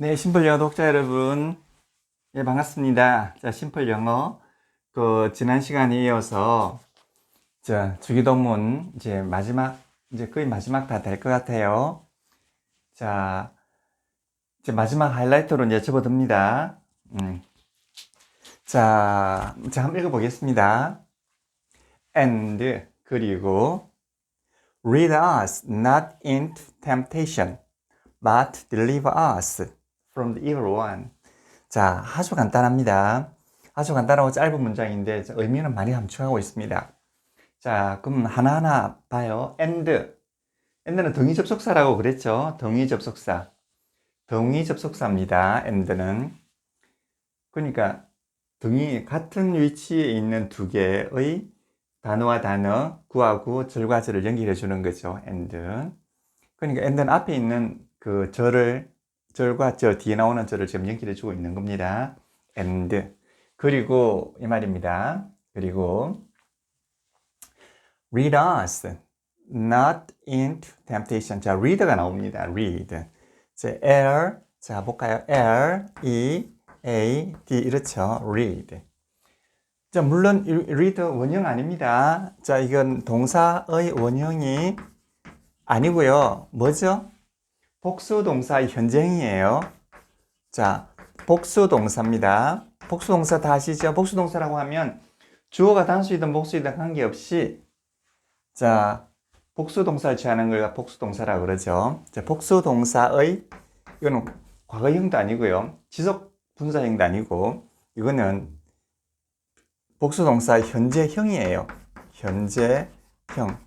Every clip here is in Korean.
네, 심플 영어 독자 여러분, 예, 반갑습니다. 자, 심플 영어, 지난 시간에 이어서, 주기도문, 이제 거의 마지막 다 될 것 같아요. 자, 이제 마지막 하이라이트로 이제 접어듭니다. 자, 한번 읽어보겠습니다. And, 그리고, lead us not into temptation, but deliver us from the evil one. 자, 아주 간단합니다. 아주 간단하고 짧은 문장인데 의미는 많이 함축하고 있습니다. 자, 그럼 하나하나 봐요. and는 동의 접속사라고 그랬죠. 동의 접속사입니다. and는. 그러니까 같은 위치에 있는 두 개의 단어와 단어, 구하고 절과 절을 연결해 주는 거죠. and. 그러니까 and는 앞에 있는 그 절과 절 뒤에 나오는 절을 지금 연결해 주고 있는 겁니다. and. 그리고 이 말입니다. 그리고 lead us not into temptation. 자, read가 나옵니다. read. 자, 볼까요? L, E, A, D 이렇죠. read. 자, 물론 read 원형 아닙니다. 자, 이건 동사의 원형이 아니고요. 뭐죠? 복수동사의 현재형이에요. 자, 복수동사입니다. 복수동사 다 아시죠? 복수동사라고 하면 주어가 단수이든 복수이든 관계없이 자, 복수동사를 취하는 걸 복수동사라고 그러죠. 자, 복수동사의 이거는 과거형도 아니고요. 지속분사형도 아니고 이거는 복수동사의 현재형이에요. 현재형.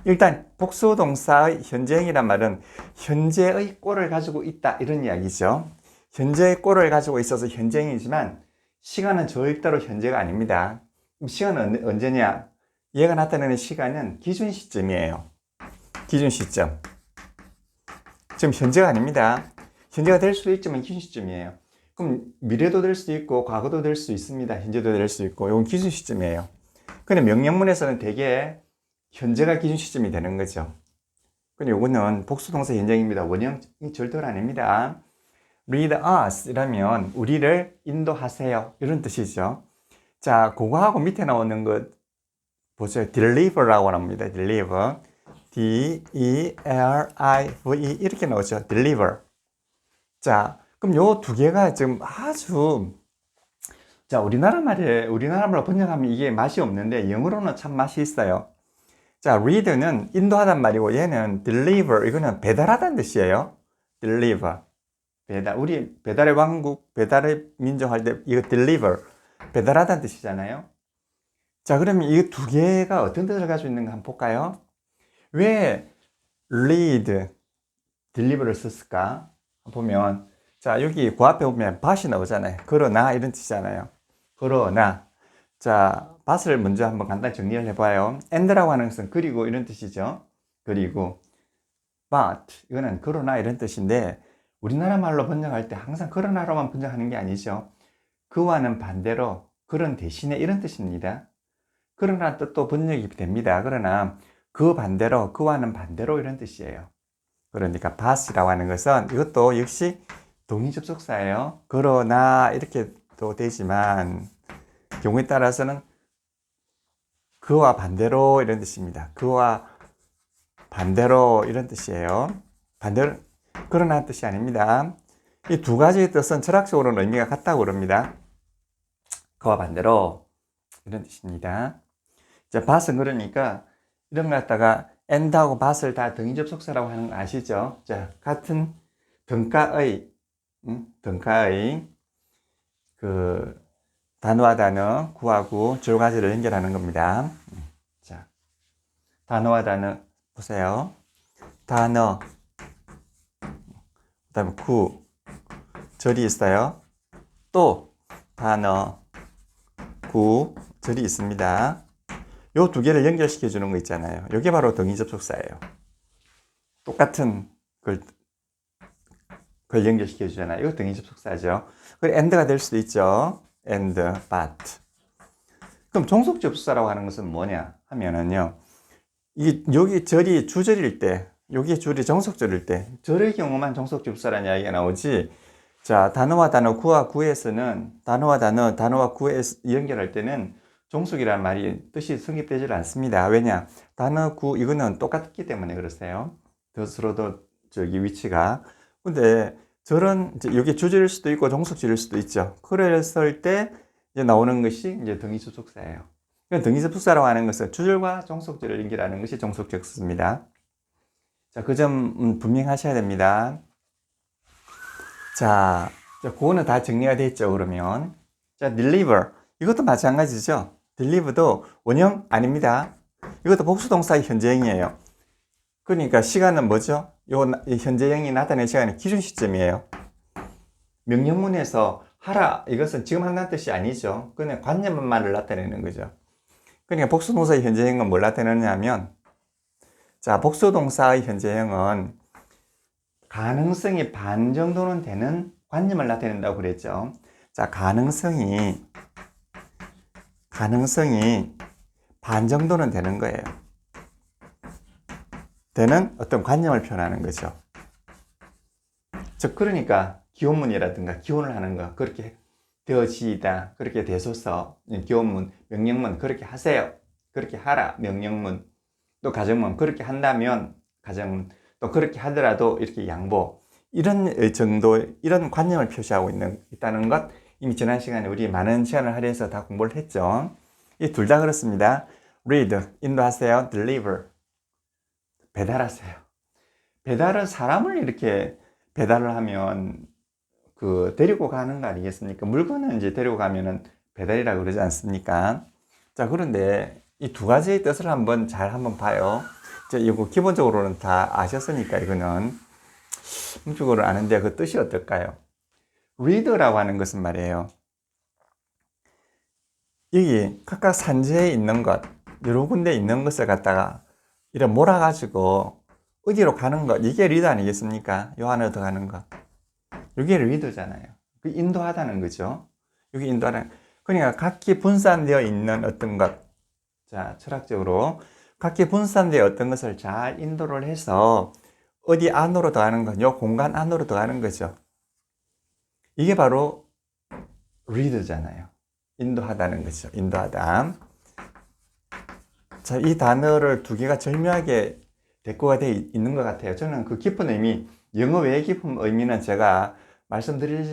일단 복수동사의 현재형이란 말은 현재의 꼴을 가지고 있다 이런 이야기죠. 현재의 꼴을 가지고 있어서 현재형이지만 시간은 절대로 현재가 아닙니다. 그럼 시간은 언제냐? 얘가 나타내는 시간은 기준 시점이에요. 기준 시점. 지금 현재가 아닙니다. 현재가 될 수도 있지만 기준 시점이에요. 그럼 미래도 될 수 있고 과거도 될 수 있습니다. 현재도 될 수 있고 이건 기준 시점이에요. 근데 명령문에서는 대개 현재가 기준 시점이 되는 거죠. 근데 이거는 복수동사 현재입니다. 원형이 절대로 아닙니다. lead us 이라면 우리를 인도하세요 이런 뜻이죠. 자, 그거하고 밑에 나오는 것 보세요. deliver라고 합니다. deliver. D-E-L-I-V-E 이렇게 나오죠. deliver. 자, 그럼 요 두 개가 지금 아주 자, 우리나라 말로 번역하면 이게 맛이 없는데 영어로는 참 맛이 있어요. 자, read는 인도하단 말이고 얘는 deliver 이거는 배달하다는 뜻이에요. deliver. 배달. 우리 배달의 왕국, 배달의 민족 할 때 이거 deliver. 배달하다는 뜻이잖아요. 자, 그러면 이 두 개가 어떤 뜻을 가지고 있는가 한번 볼까요? 왜 lead, deliver를 썼을까? 보면 자, 여기 그 앞에 보면 bat이 나오잖아요. 그러나 이런 뜻이잖아요. 그러나 자, bat을 먼저 한번 간단히 정리를 해봐요. and라고 하는 것은 그리고 이런 뜻이죠. 그리고 but 이거는 그러나 이런 뜻인데 우리나라 말로 번역할 때 항상 그러나로만 번역하는 게 아니죠. 그와는 반대로 그런 대신에 이런 뜻입니다. 그러나 뜻도 번역이 됩니다. 그러나 그 반대로 그와는 반대로 이런 뜻이에요. 그러니까 but이라고 하는 것은 이것도 역시 동의접속사예요. 그러나 이렇게도 되지만 경우에 따라서는 그와 반대로 이런 뜻입니다. 그와 반대로 이런 뜻이에요. 반대로 그러나 뜻이 아닙니다. 이 두 가지의 뜻은 철학적으로는 의미가 같다고 그럽니다. 그와 반대로 이런 뜻입니다. 자, bat은 그러니까 이런 거 갖다가 and하고 bat을 다 동의접속사라고 하는 거 아시죠? 자, 같은 등가의 그 단어와 단어, 구하고 절과 절을 연결하는 겁니다. 자, 단어와 단어 보세요. 단어, 그 다음에 구, 절이 있어요. 또 단어, 구, 절이 있습니다. 요 두 개를 연결시켜 주는 거 있잖아요. 이게 바로 동의접속사예요. 똑같은 걸 연결시켜 주잖아요. 이거 동의접속사죠. 그리고 and가 될 수도 있죠. and, but. 그럼 종속접속사라고 하는 것은 뭐냐 하면은요. 여기 절이 주절일 때 여기에 줄이 정석줄일 때, 절의 경우만 정석집사라는 이야기가 나오지. 자, 단어와 단어, 구와 구에서는 단어와 단어, 단어와 구에 연결할 때는 종속이라는 말이 뜻이 성립되질 않습니다. 왜냐? 단어, 구, 이거는 똑같기 때문에 그렇어요. 서로도 저기 위치가. 근데 저런, 이제 여기 주절일 수도 있고 종속줄일 수도 있죠. 그랬을 때 이제 나오는 것이 이제 등위접속사예요. 등위접속사라고 하는 것은 주절과 종속줄을 연결하는 것이 종속접속사입니다. 자, 그 점 분명하셔야 됩니다. 자, 그거는 다 정리가 됐죠, 그러면. 자, deliver. 이것도 마찬가지죠. deliver도 원형 아닙니다. 이것도 복수동사의 현재형이에요. 그러니까 시간은 뭐죠? 요 현재형이 나타낸 시간이 기준 시점이에요. 명령문에서 하라, 이것은 지금 한다는 뜻이 아니죠. 그냥 관념만을 나타내는 거죠. 그러니까 복수동사의 현재형은 뭘 나타내느냐면, 자, 복수동사의 현재형은 가능성이 반 정도는 되는 관념을 나타낸다고 그랬죠. 자, 가능성이 반 정도는 되는 거예요. 되는 어떤 관념을 표현하는 거죠. 즉, 그러니까 기원문이라든가 기원을 하는 거, 그렇게 되어지이다, 그렇게 되소서, 기원문, 명령문, 그렇게 하세요, 그렇게 하라, 명령문, 또 가정문, 그렇게 한다면 가정문, 또 그렇게 하더라도 이렇게 양보, 이런 정도, 이런 관념을 표시하고 있다는 것, 이미 지난 시간에 우리 많은 시간을 할애해서 다 공부를 했죠. 이 둘 다 그렇습니다. read, 인도하세요. deliver, 배달하세요. 배달은 사람을 이렇게 배달을 하면 데리고 가는 거 아니겠습니까? 물건을 이제 데리고 가면은 배달이라고 그러지 않습니까? 자, 그런데 이 두 가지의 뜻을 한번 봐요. 이거 기본적으로는 다 아셨으니까 이거는 기본적으로 아는데 그 뜻이 어떨까요? read라고 하는 것은 말이에요. 여기 각각 산지에 있는 것, 여러 군데 있는 것을 갖다가 이렇게 몰아가지고 어디로 가는 것, 이게 리더 아니겠습니까? 요 안으로 들어가는 것. 이게 리더잖아요. 그 인도하다는 거죠. 여기 인도하는. 그러니까 각기 분산되어 있는 어떤 것. 자, 철학적으로 각기 분산되어 어떤 것을 잘 인도를 해서 어디 안으로 들어가는 것, 요 공간 안으로 들어가는 거죠. 이게 바로 리더잖아요. 인도하다는 거죠. 인도하다. 자, 이 단어를 두 개가 절묘하게 대꾸가 되어 있는 것 같아요. 저는 그 깊은 의미, 영어 외의 깊은 의미는 제가 말씀드릴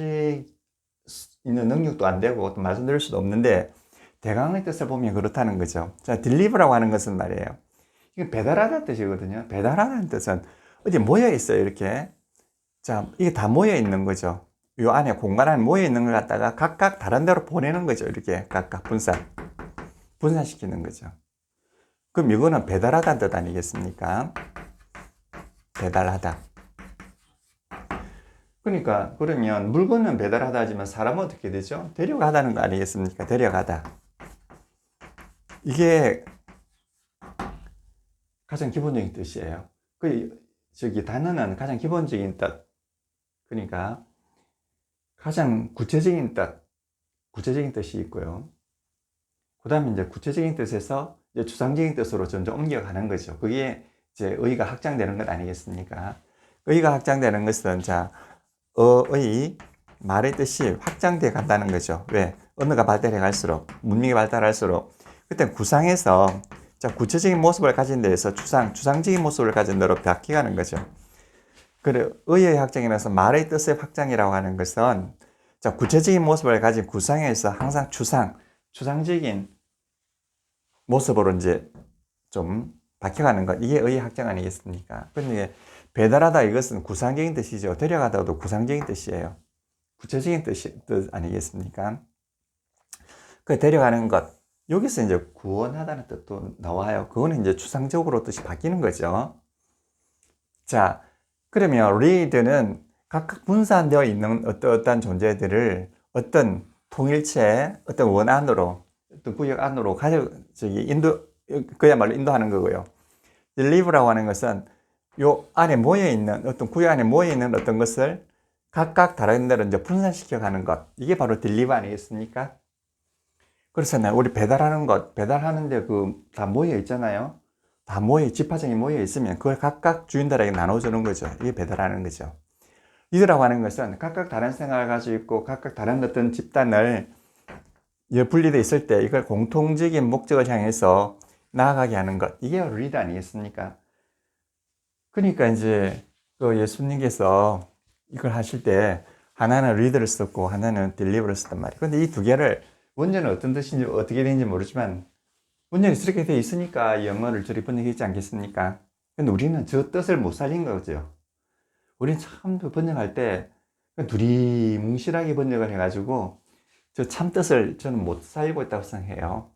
수 있는 능력도 안 되고 또 말씀드릴 수도 없는데 대강의 뜻을 보면 그렇다는 거죠. 자, deliver라고 하는 것은 말이에요. 이게 배달하다는 뜻이거든요. 배달하다는 뜻은 어디 모여 있어요, 이렇게. 자, 이게 다 모여 있는 거죠. 이 안에 공간 안에 모여 있는 걸 갖다가 각각 다른 데로 보내는 거죠. 이렇게 각각 분산시키는 거죠. 그럼 이거는 배달하다는 뜻 아니겠습니까? 배달하다. 그러니까 그러면 물건은 배달하다 하지만 사람은 어떻게 되죠? 데려가다는 거 아니겠습니까? 데려가다. 이게 가장 기본적인 뜻이에요. 단어는 가장 기본적인 뜻. 그러니까 가장 구체적인 뜻이 있고요. 그 다음에 이제 구체적인 뜻에서 이제 추상적인 뜻으로 점점 옮겨가는 거죠. 그게 이제 의의가 확장되는 것 아니겠습니까? 의의가 확장되는 것은 의 말의 뜻이 확장돼 간다는 거죠. 왜? 언어가 발달해 갈수록, 문명이 발달할수록, 그때 구상에서 구체적인 모습을 가진 데에서 추상적인 모습을 가진 데로 바뀌어가는 거죠. 그래, 의의 확장이라서 말의 뜻의 확장이라고 하는 것은 구체적인 모습을 가진 구상에서 항상 추상적인 모습으로 이제 좀 바뀌어가는 것. 이게 의의 확장 아니겠습니까? 그런데 배달하다 이것은 구상적인 뜻이죠. 데려가다도 구상적인 뜻이에요. 구체적인 뜻 아니겠습니까? 그 데려가는 것. 여기서 이제 구원하다는 뜻도 나와요. 그거는 이제 추상적으로 뜻이 바뀌는 거죠. 자, 그러면 read는 각각 분산되어 있는 어떠한 존재들을 어떤 통일체, 어떤 원 안으로, 어떤 구역 안으로 그야말로 인도하는 거고요. deliver라고 하는 것은 요 안에 모여있는, 어떤 구역 안에 모여있는 어떤 것을 각각 다른 데로 이제 분산시켜 가는 것. 이게 바로 deliver 아니겠습니까? 그래서 우리 배달하는 것, 배달하는데 다 모여 있잖아요. 다 집화장이 모여 있으면 그걸 각각 주인들에게 나눠주는 거죠. 이게 배달하는 거죠. 리더라고 하는 것은 각각 다른 생각을 가지고 있고 각각 다른 어떤 집단을 분리되어 있을 때 이걸 공통적인 목적을 향해서 나아가게 하는 것. 이게 바로 리더 아니겠습니까? 그러니까 이제 그 예수님께서 이걸 하실 때 하나는 리더를 썼고 하나는 딜리버를 썼단 말이에요. 근데 이 두 개를 원전은 어떤 뜻인지 어떻게 되는지 모르지만 원전이 이렇게 되어 있으니까 영어를 저리 번역했지 않겠습니까? 근데 우리는 저 뜻을 못 살린 거죠. 우리는 참 번역할 때 두리뭉실하게 번역을 해가지고 저 참 뜻을 저는 못 살리고 있다고 생각해요.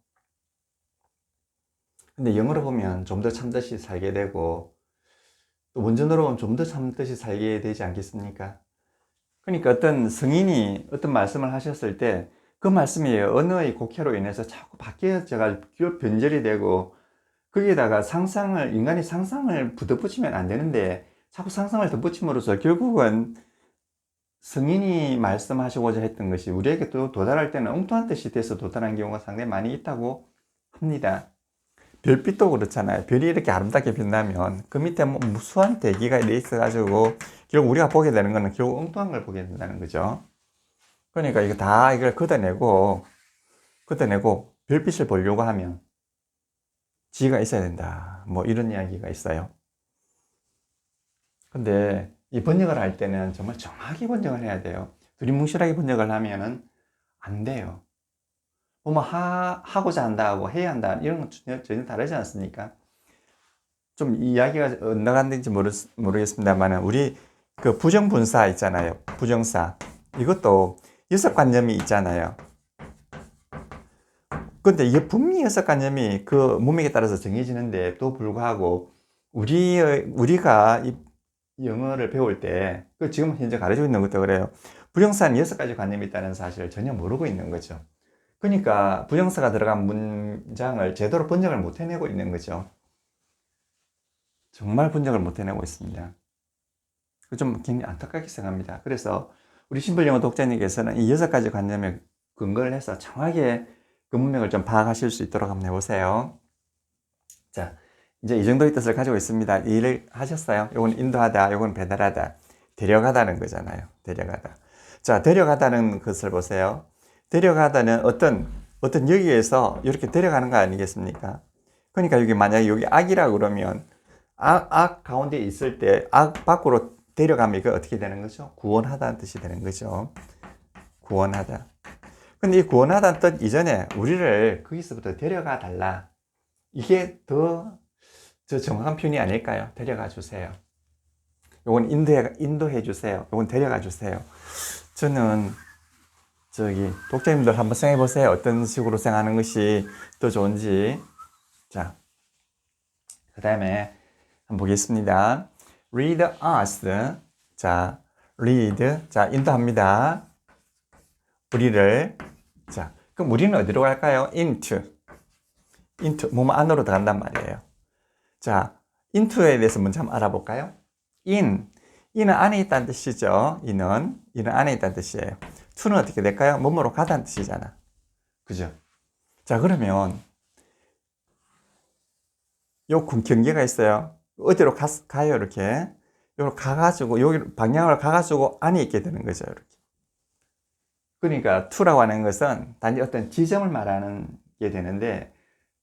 근데 영어로 보면 좀 더 참듯이 살게 되고 또 원전으로 보면 좀 더 참듯이 살게 되지 않겠습니까? 그러니까 어떤 성인이 어떤 말씀을 하셨을 때 그 말씀이 언어의 곡해로 인해서 자꾸 바뀌어져가지고 변절이 되고 거기에다가 인간이 상상을 덧붙이면 안 되는데 자꾸 상상을 덧붙임으로써 결국은 성인이 말씀하시고자 했던 것이 우리에게 또 도달할 때는 엉뚱한 뜻이 돼서 도달한 경우가 상당히 많이 있다고 합니다. 별빛도 그렇잖아요. 별이 이렇게 아름답게 빛나면 그 밑에 뭐 무수한 대기가 돼 있어가지고 결국 우리가 보게 되는 거는 결국 엉뚱한 걸 보게 된다는 거죠. 그러니까 이걸 걷어내고 별빛을 보려고 하면 지혜가 있어야 된다. 뭐 이런 이야기가 있어요. 근데 이 번역을 할 때는 정말 정확히 번역을 해야 돼요. 두리뭉실하게 번역을 하면은 안 돼요. 뭐 하고자 한다고 해야 한다 이런 건 전혀 다르지 않습니까? 좀 이야기가 나갔는지 모르겠습니다만 우리 그 부정분사 있잖아요. 부정사 이것도 6관념이 있잖아요. 근데 이게 분명히 6관념이 그 문맥에 따라서 정해지는데도 불구하고 우리가 이 영어를 배울 때 지금 현재 가르치고 있는 것도 그래요. 부정사는 6가지 관념이 있다는 사실을 전혀 모르고 있는 거죠. 그러니까 부정사가 들어간 문장을 제대로 번역을 못 해내고 있는 거죠. 정말 번역을 못 해내고 있습니다. 좀 굉장히 안타깝게 생각합니다. 그래서 우리 신불영어 독자님께서는 이 6가지 관념에 근거를 해서 정확하게 그 문맥을 좀 파악하실 수 있도록 한번 해보세요. 자, 이제 이 정도의 뜻을 가지고 있습니다. 이 일을 하셨어요. 요건 인도하다, 요건 배달하다. 데려가다는 거잖아요. 데려가다. 자, 데려가다는 것을 보세요. 데려가다는 어떤 여기에서 이렇게 데려가는 거 아니겠습니까? 그러니까 만약에 여기 악이라 그러면 악 가운데 있을 때 악 밖으로 데려가면 이거 어떻게 되는 거죠? 구원하다는 뜻이 되는 거죠. 구원하다. 근데 이 구원하다는 뜻 이전에 우리를 거기서부터 데려가 달라. 이게 더 정확한 표현이 아닐까요? 데려가 주세요. 요건 인도해 주세요. 요건 데려가 주세요. 저는 독자님들 한번 생각해 보세요. 어떤 식으로 생각하는 것이 더 좋은지. 자, 그 다음에 한번 보겠습니다. Read us. 자, read. 자, 인도합니다. 우리를. 자, 그럼 우리는 어디로 갈까요? into. 몸 안으로 들어간단 말이에요. 자, into에 대해서 먼저 한번 알아볼까요? in은 안에 있다는 뜻이죠. in은 안에 있다는 뜻이에요. to는 어떻게 될까요? 몸으로 가다는 뜻이잖아. 그죠? 자, 그러면 요 경계가 있어요. 어디로 가요, 이렇게. 요렇게 가가지고, 여기 방향을 가가지고 안에 있게 되는 거죠, 이렇게. 그러니까 to라고 하는 것은 단지 어떤 지점을 말하는 게 되는데,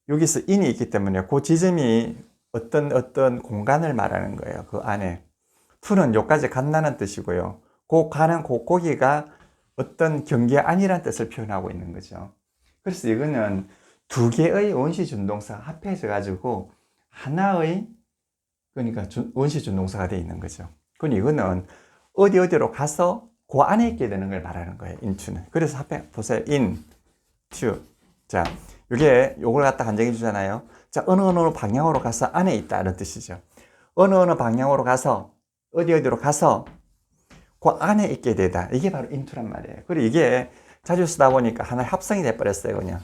여기서 in이 있기 때문에 그 지점이 어떤 공간을 말하는 거예요, 그 안에. to는 요까지 간다는 뜻이고요. 가는 고기가 어떤 경계 안이라는 뜻을 표현하고 있는 거죠. 그래서 이거는 두 개의 원시준동사가 합해져 가지고 하나의 그러니까 원시준동사가 되어 있는 거죠. 그럼 이거는 어디로 가서 그 안에 있게 되는 걸 말하는 거예요. into는. 그래서 앞에 보세요. into. 자, 요걸 갖다 한정해 주잖아요. 자, 어느 방향으로 가서 안에 있다 이런 뜻이죠. 어느 방향으로 가서 어디로 가서 그 안에 있게 되다. 이게 바로 into란 말이에요. 그리고 이게 자주 쓰다 보니까 하나의 합성이 돼버렸어요, 그냥.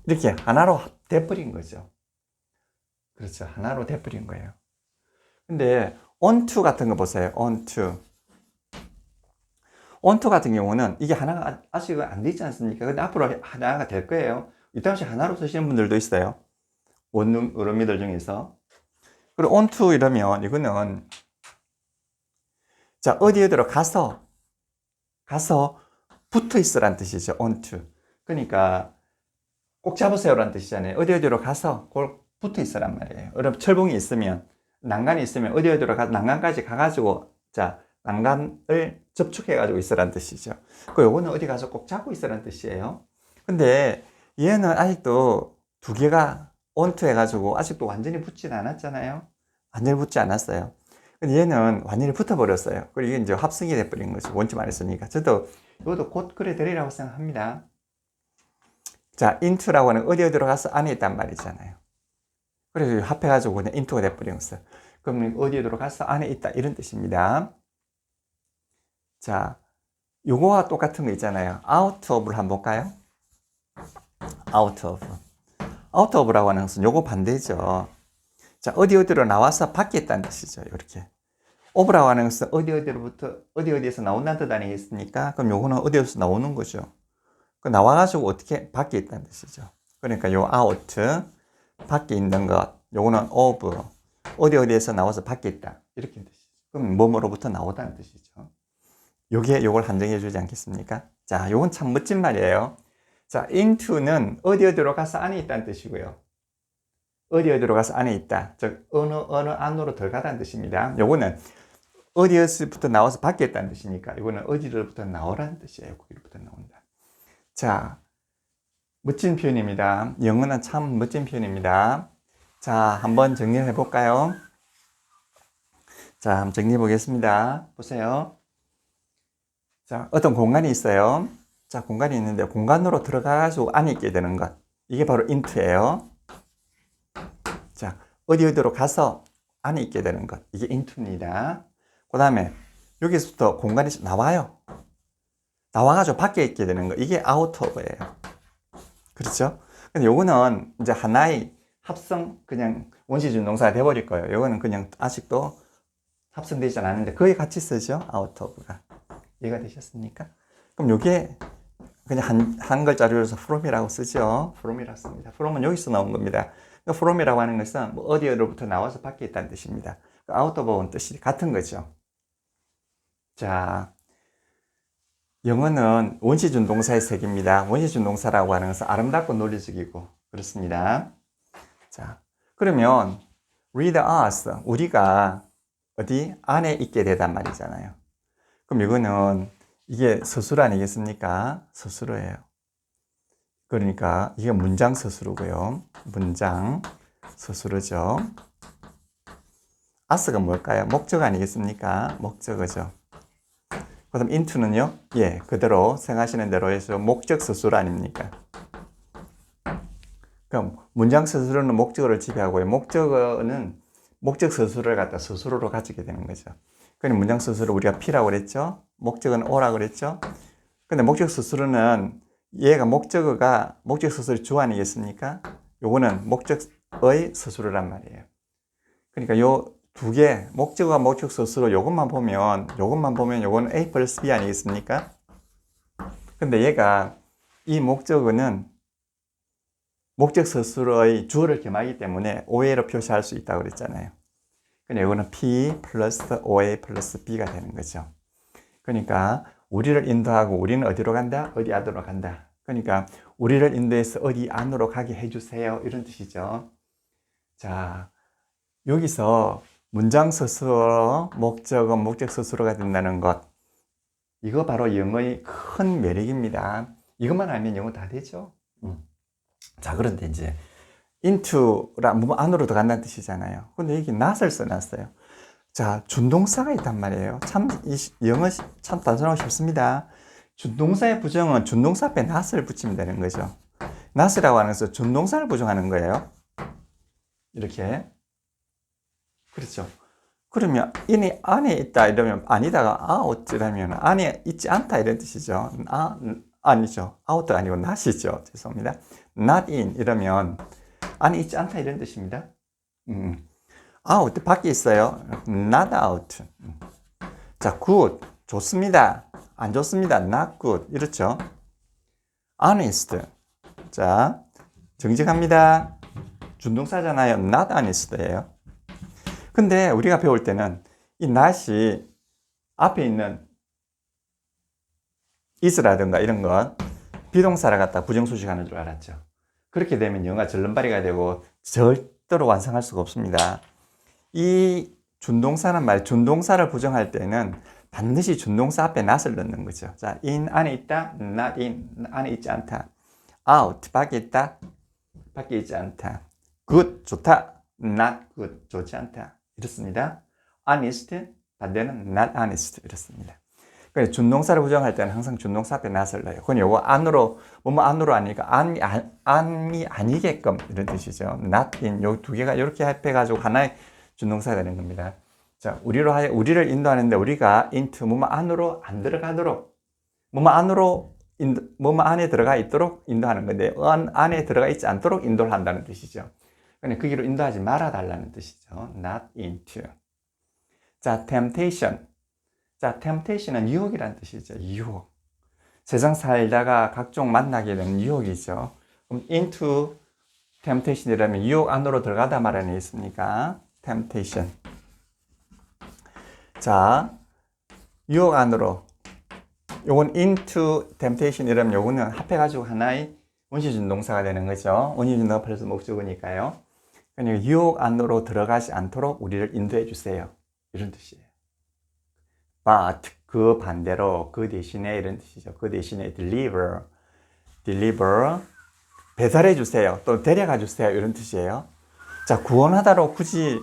이렇게 하나로 돼버린 거죠. 그렇죠. 하나로 돼버린 거예요. 근데 onto 같은 거 보세요. onto 같은 경우는 이게 하나가 아직 안 돼 있지 않습니까? 근데 앞으로 하나가 될 거예요. 이따 없이 하나로 쓰시는 분들도 있어요. 원어민들 중에서. 그리고 onto 이러면 이거는 자, 어디로 가서 붙어 있으란 뜻이죠. onto. 그러니까 꼭 잡으세요라는 뜻이잖아요. 어디로 가서 꼭 붙어 있으란 말이에요. 여러분 철봉이 있으면 난간이 있으면 어디로 가 난간까지 가가지고 자 난간을 접촉해가지고 있으란 뜻이죠. 그 요거는 어디 가서 꼭 잡고 있으란 뜻이에요. 근데 얘는 아직도 두 개가 onto 해가지고 아직도 완전히 붙진 않았잖아요. 완전히 붙지 않았어요. 근데 얘는 완전히 붙어버렸어요. 그리고 이게 이제 합성이 돼버린 거죠. 원치 말했으니까. 저도 이것도 곧 그래 되리라고 생각합니다. 자, into라고 하는 어디로 가서 안에 있단 말이잖아요. 그래서 합해가지고 그냥 into가 돼버린 거죠. 그럼 어디로 가서 안에 있다 이런 뜻입니다. 자, 요거와 똑같은 거 있잖아요. out of를 한번 볼까요? out of. out of라고 하는 것은 요거 반대죠. 자, 어디로 나와서 밖에 있다는 뜻이죠. 이렇게. of라고 하는 것은 어디에서 나온다는 뜻 아니겠습니까? 그럼 요거는 어디에서 나오는 거죠. 그 나와가지고 어떻게 밖에 있다는 뜻이죠. 그러니까 요 out, 밖에 있는 것, 요거는 of, 어디에서 나와서 밖에 있다. 이렇게 뜻이죠. 그럼 뭐뭐로부터 나오다는 뜻이죠. 요걸 한정해 주지 않겠습니까? 자, 요건 참 멋진 말이에요. 자, into는 어디로 가서 안에 있다는 뜻이고요. 어디로 가서 안에 있다. 즉, 어느 안으로 들어가다는 뜻입니다. 요거는 어디에서부터 나와서 밖에 있다는 뜻이니까 이거는 어디로부터 나오라는 뜻이에요. 거기로부터 나온다. 자, 멋진 표현입니다. 영어는 참 멋진 표현입니다. 자, 한번 정리를 해볼까요? 자, 한번 정리해 보겠습니다. 보세요. 자, 어떤 공간이 있어요. 자, 공간이 있는데 공간으로 들어가가지고 안에 있게 되는 것. 이게 바로 into예요. 자, 어디로 가서 안에 있게 되는 것. 이게 into입니다. 그 다음에 여기서부터 공간이 나와요. 나와가지고 밖에 있게 되는 거. 이게 out of예요. 그렇죠? 근데 요거는 이제 하나의 합성, 그냥 원시준동사가 돼버릴 거예요. 요거는 그냥 아직도 합성되지 않았는데 거의 같이 쓰죠. out of가. 이해가 되셨습니까? 그럼 요게 그냥 한 글자로 해서 from이라고 쓰죠. from이라고 씁니다. from은 여기서 나온 겁니다. from이라고 하는 것은 뭐 어디로부터 나와서 밖에 있다는 뜻입니다. out of는 뜻이 같은 거죠. 자, 영어는 원시준동사의 색입니다. 원시준동사라고 하는 것은 아름답고 논리적이고 그렇습니다. 자, 그러면 read us, 우리가 어디 안에 있게 되단 말이잖아요. 그럼 이거는 이게 서술 아니겠습니까? 서술어예요. 그러니까 이게 문장 서술어고요. 문장 서술어죠. us가 뭘까요? 목적 아니겠습니까? 목적어죠. 그 다음 into는요? 예, 그대로 생각하시는 대로 해서 목적 서술어 아닙니까? 그럼 문장 서술어는 목적어를 지배하고요. 목적어는 목적 서술어를 갖다 서술어로 가지게 되는 거죠. 그러니까 문장 서술어 우리가 P라고 그랬죠? 목적어는 O라고 그랬죠? 근데 목적 서술어는 얘가 목적어가 목적 서술의 주 아니겠습니까? 요거는 목적의 서술어란 말이에요. 그러니까 요 두 개, 목적어와 목적 서술어 요것만 보면 요거는 A 플러스 B 아니겠습니까? 근데 얘가 이 목적어는 목적 서술어의 주어를 겸하기 때문에 OA로 표시할 수 있다고 그랬잖아요. 그러니까 이거는 P 플러스 OA 플러스 B가 되는 거죠. 그러니까 우리를 인도하고 우리는 어디로 간다? 어디 안으로 간다. 그러니까 우리를 인도해서 어디 안으로 가게 해주세요. 이런 뜻이죠. 자, 여기서 문장 서술어, 목적어, 목적 서술어가 된다는 것. 이거 바로 영어의 큰 매력입니다. 이것만 알면 영어 다 되죠. 자, 그런데 이제 into라 뭐 안으로 들어간다는 뜻이잖아요. 근데 여기 not을 써놨어요. 자, 준동사가 있단 말이에요. 참 영어 참 단순하고 쉽습니다. 준동사의 부정은 준동사 앞에 not을 붙이면 되는 거죠. not이라고 하는 것은 준동사를 부정하는 거예요. 이렇게. 그렇죠. 그러면 인이 안에 있다 이러면 아니다가 out라면 안에 있지 않다 이런 뜻이죠. 아니죠. out 아니고 not이죠. 죄송합니다. not in 이러면 안에 있지 않다 이런 뜻입니다. out 밖에 있어요. not out. 자, good 좋습니다. 안 좋습니다. not good 이렇죠. honest 자, 정직합니다. 준동사잖아요. not honest예요. 근데 우리가 배울 때는 이 not이 앞에 있는 is라든가 이런 건 비동사를 갖다 부정수식하는 줄 알았죠. 그렇게 되면 영어가 절름발이가 되고 절대로 완성할 수가 없습니다. 이 준동사는 말이에요. 준동사를 부정할 때는 반드시 준동사 앞에 not을 넣는 거죠. 자, in 안에 있다, not in 안에 있지 않다. out 밖에 있다, 밖에 있지 않다. good 좋다, not good 좋지 않다. 이렇습니다. honest 반대는 not honest 이렇습니다. 그래서 준동사를 부정할 때는 항상 준동사 앞에 not을 넣어요. 그건 요거 안으로 뭐뭐 안으로 아니니까 안이 아니게끔 이런 뜻이죠. not in 요 두 개가 이렇게 합해가지고 하나의 준동사가 되는 겁니다. 자, 우리를 인도하는데 우리가 into 뭐뭐 안으로 안 들어가도록 뭐뭐 안으로 뭐뭐 안에 들어가 있도록 인도하는 건데 안에 들어가 있지 않도록 인도를 한다는 뜻이죠. 그러니까 그 길로 인도하지 말아 달라는 뜻이죠. not into. 자, temptation. 자, temptation은 유혹이라는 뜻이죠. 유혹. 세상 살다가 각종 만나게 되는 유혹이죠. 그럼 into temptation이라면 유혹 안으로 들어가다 말하는 게 있습니까? temptation. 자, 유혹 안으로. 요건 into temptation이라면 요거는 합해가지고 하나의 원시준동사가 되는 거죠. 원시준동사 플러스 목적어니까요. 그러니까 유혹 안으로 들어가지 않도록 우리를 인도해 주세요. 이런 뜻이에요. but 그 반대로 그 대신에 이런 뜻이죠. 그 대신에 deliver 배달해 주세요. 또 데려가 주세요. 이런 뜻이에요. 자, 구원하다로 굳이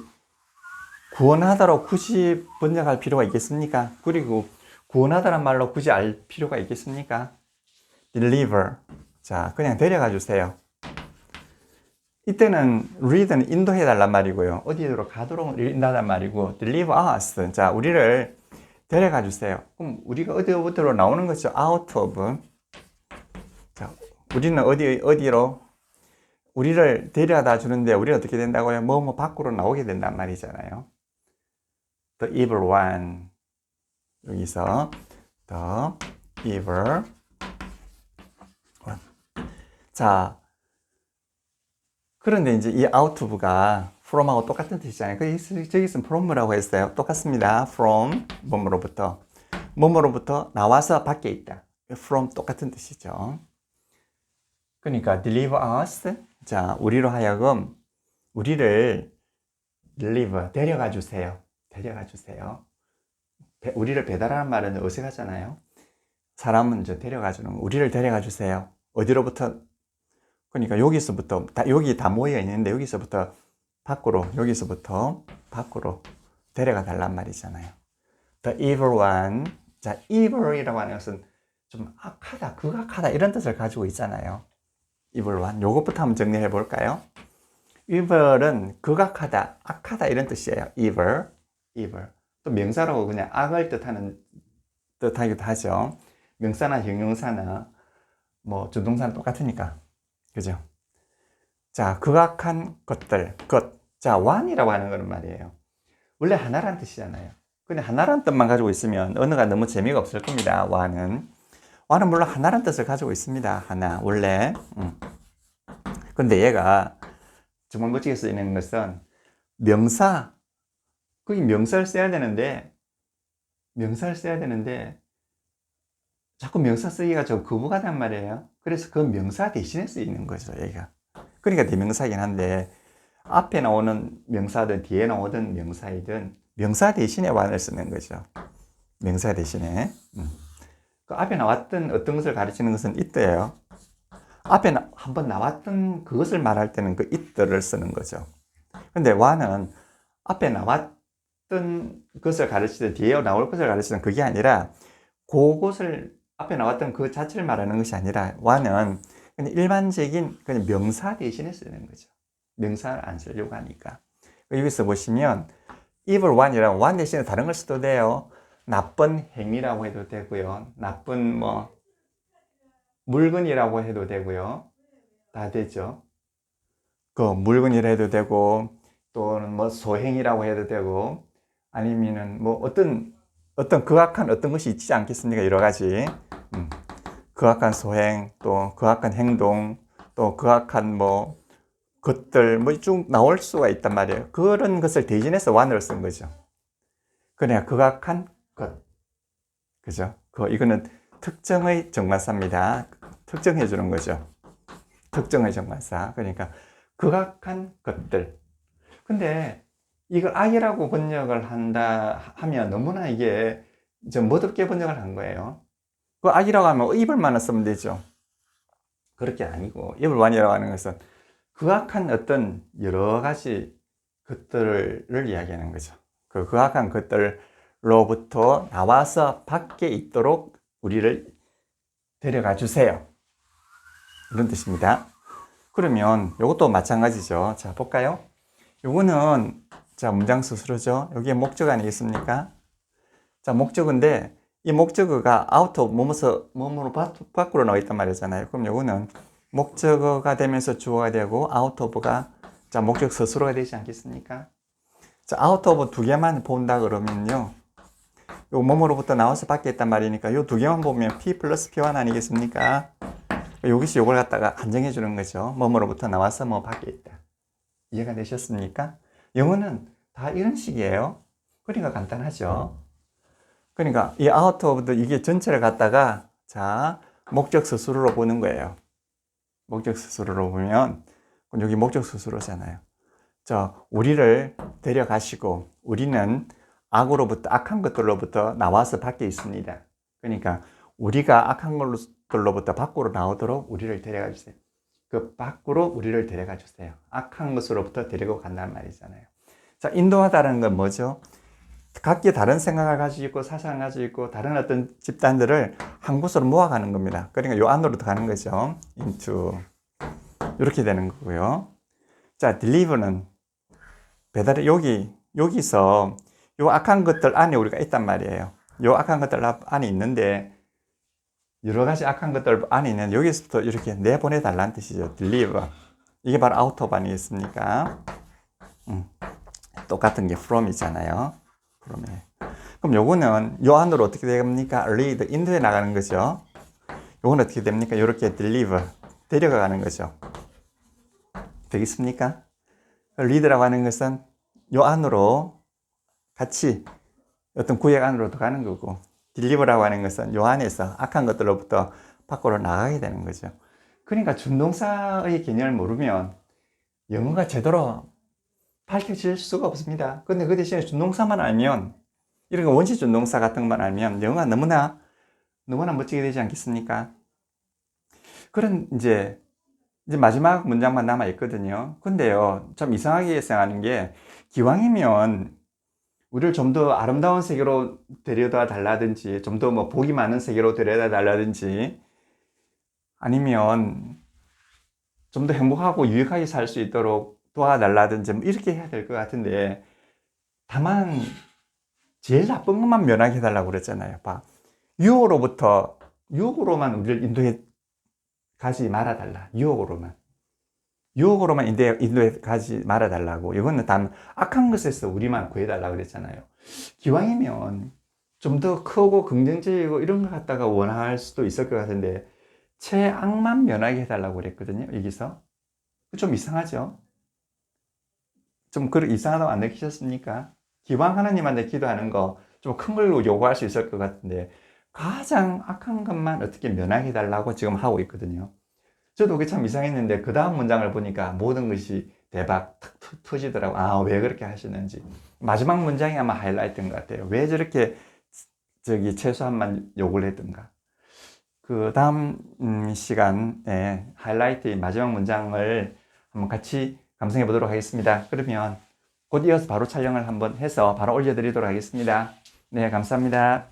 번역할 필요가 있겠습니까? 그리고 구원하다란 말로 굳이 알 필요가 있겠습니까? deliver. 자, 그냥 데려가 주세요. 이때는 read는 인도해 달란 말이고요. 어디로 가도록 인도하단 말이고 deliver us. 자, 우리를 데려가 주세요. 그럼 우리가 어디로 나오는 거죠? out of. 자, 우리는 어디로? 우리를 데려다 주는데 우리는 어떻게 된다고요? 뭐 밖으로 나오게 된단 말이잖아요. The evil one. 여기서 the evil one. 자, 그런데 이제 이 out of가 from하고 똑같은 뜻이잖아요. 저기 있으면 from라고 했어요. 똑같습니다. from 뭐뭐로부터 나와서 밖에 있다. from 똑같은 뜻이죠. 그러니까 deliver us. 자, 우리로 하여금 우리를 deliver 데려가 주세요. 우리를 배달하는 말은 어색하잖아요. 사람은 이제 데려가 주는 거. 우리를 데려가 주세요. 어디로부터? 그러니까 여기서부터 여기 다 모여 있는데 여기서부터 밖으로 데려가 달란 말이잖아요. The evil one. 자, evil이라고 하는 것은 좀 악하다, 극악하다 이런 뜻을 가지고 있잖아요. evil one. 요것부터 한번 정리해 볼까요? evil은 극악하다, 악하다 이런 뜻이에요. evil. 또 명사로 그냥 악을 뜻하기도 하죠. 명사나 형용사나 뭐 준동사는 똑같으니까. 그죠? 자, 극악한 것. 자, one이라고 하는 거는 말이에요. 원래 하나란 뜻이잖아요. 근데 하나란 뜻만 가지고 있으면 언어가 너무 재미가 없을 겁니다. one은 물론 하나란 뜻을 가지고 있습니다. 하나, 원래. 근데 얘가 정말 멋지게 쓰이는 것은 명사, 거기 명사를 써야 되는데 자꾸 명사 쓰기가 좀 거부가단 말이에요. 그래서 그 명사 대신에 쓰이는 거죠, 얘가. 그러니까 대명사긴 한데 앞에 나오는 명사든 뒤에 나오던 명사이든 명사 대신에 one을 쓰는 거죠. 명사 대신에. 그 앞에 나왔던 어떤 것을 가르치는 것은 it예요. 앞에 한번 나왔던 그것을 말할 때는 그 it를 쓰는 거죠. 근데 one은 앞에 나왔던 것을 가르치든 뒤에 나올 것을 가르치든 그게 아니라 그것을 앞에 나왔던 그 자체를 말하는 것이 아니라 one은 그냥 일반적인 그냥 명사 대신에 쓰는 거죠. 명사를 안 쓰려고 하니까. 여기서 보시면 evil one이랑 one 대신에 다른 걸 써도 돼요. 나쁜 행위라고 해도 되고요. 나쁜 물건이라고 해도 되고요. 다 되죠. 그 물건이라 해도 되고 또는 소행이라고 해도 되고 아니면은 어떤 극악한 어떤 것이 있지 않겠습니까? 여러 가지. 극악한 소행, 또 극악한 행동, 또 극악한 것들 뭐 쭉 나올 수가 있단 말이에요. 그런 것을 대신해서 one을 쓴 거죠. 그러니까 극악한 것. 그죠? 이거는 특정의 정관사입니다. 특정해 주는 거죠. 특정의 정관사. 그러니까 극악한 것들. 근데 이걸 악이라고 번역을 한다 하면 너무나 이게 좀 멋없게 번역을 한 거예요. 그 악이라고 하면 evil만을 쓰면 되죠. 그렇게 아니고 evil one이라고 하는 것은 극악한 어떤 여러 가지 것들을 이야기하는 거죠. 그 극악한 것들로부터 나와서 밖에 있도록 우리를 데려가 주세요. 이런 뜻입니다. 그러면 이것도 마찬가지죠. 자, 볼까요? 요거는 자, 문장 스스로죠. 여기에 목적 아니겠습니까? 자, 목적인데 이 목적어가 out of 뭐뭐로 밖으로 나와 있단 말이잖아요. 그럼 요거는 목적어가 되면서 주어가 되고 out of가 자, 목적 스스로가 되지 않겠습니까? 자, out of 두 개만 본다 그러면요. 요 뭐뭐로부터 나와서 밖에 있단 말이니까 요 두 개만 보면 P 플러스 P1 아니겠습니까? 여기서 요걸 갖다가 한정해 주는 거죠. 뭐뭐로부터 나와서 뭐 밖에 있다. 이해가 되셨습니까? 영어는 다 이런 식이에요. 그러니까 간단하죠. 그러니까 이 out of 이게 전체를 갖다가 자, 목적 스스로로 보는 거예요. 목적 스스로로 보면 여기 목적 스스로잖아요. 자, 우리를 데려가시고 우리는 악으로부터 악한 것들로부터 나와서 밖에 있습니다. 그러니까 우리가 악한 것들로부터 밖으로 나오도록 우리를 데려가 주세요. 그 밖으로 우리를 데려가 주세요. 악한 것으로부터 데리고 간다는 말이잖아요. 자, 인도하다는 건 뭐죠? 각기 다른 생각을 가지고 있고 사상을 가지고 있고 다른 어떤 집단들을 한 곳으로 모아가는 겁니다. 그러니까 요 안으로 가는 거죠. into 이렇게 되는 거고요. 자, deliver는 배달의 여기서 요 악한 것들 안에 우리가 있단 말이에요. 요 악한 것들 안에 있는데 여러 가지 악한 것들 안에 있는 여기서부터 이렇게 내보내 달라는 뜻이죠. deliver. 이게 바로 out of 아니겠습니까? 똑같은 게 from이잖아요. from에. 그럼 요거는 요 안으로 어떻게 됩니까? lead, 인도해 나가는 거죠. 요건 어떻게 됩니까? 요렇게 deliver, 데려가는 거죠. 되겠습니까? lead라고 하는 것은 요 안으로 같이 어떤 구역 안으로 들어가는 거고 deliver라고 하는 것은 요 안에서 악한 것들로부터 밖으로 나가게 되는 거죠. 그러니까 준동사의 개념을 모르면 영어가 제대로 밝혀질 수가 없습니다. 근데 그 대신에 준동사만 알면 이런 거 원시 준동사 같은 것만 알면 영어가 너무나 멋지게 되지 않겠습니까? 그런 이제 마지막 문장만 남아 있거든요. 근데요, 좀 이상하게 생각하는 게 기왕이면 우리를 좀 더 아름다운 세계로 데려다 달라든지 좀 더 뭐 복이 많은 세계로 데려다 달라든지 아니면 좀 더 행복하고 유익하게 살 수 있도록 도와달라든지 뭐 이렇게 해야 될 것 같은데 다만 제일 나쁜 것만 면하게 해달라고 그랬잖아요. 봐. 유혹으로만 우리를 인도해 가지 말아달라. 유혹으로만 인도해 가지 말아달라고. 이거는 단 악한 것에서 우리만 구해달라고 그랬잖아요. 기왕이면 좀 더 크고 긍정적이고 이런 것 갖다가 원할 수도 있을 것 같은데 최악만 면하게 해달라고 그랬거든요. 여기서. 좀 이상하죠? 좀 이상하다고 안 느끼셨습니까? 기왕 하나님한테 기도하는 거 좀 큰 걸로 요구할 수 있을 것 같은데 가장 악한 것만 어떻게 면하게 해달라고 지금 하고 있거든요. 저도 그게 참 이상했는데 그 다음 문장을 보니까 모든 것이 대박 탁 터지더라고. 아, 왜 그렇게 하시는지. 마지막 문장이 아마 하이라이트인 것 같아요. 왜 저렇게 최소한만 요구를 했던가. 그 다음 시간에 하이라이트의 마지막 문장을 한번 같이 감상해 보도록 하겠습니다. 그러면 곧 이어서 바로 촬영을 한번 해서 바로 올려드리도록 하겠습니다. 네, 감사합니다.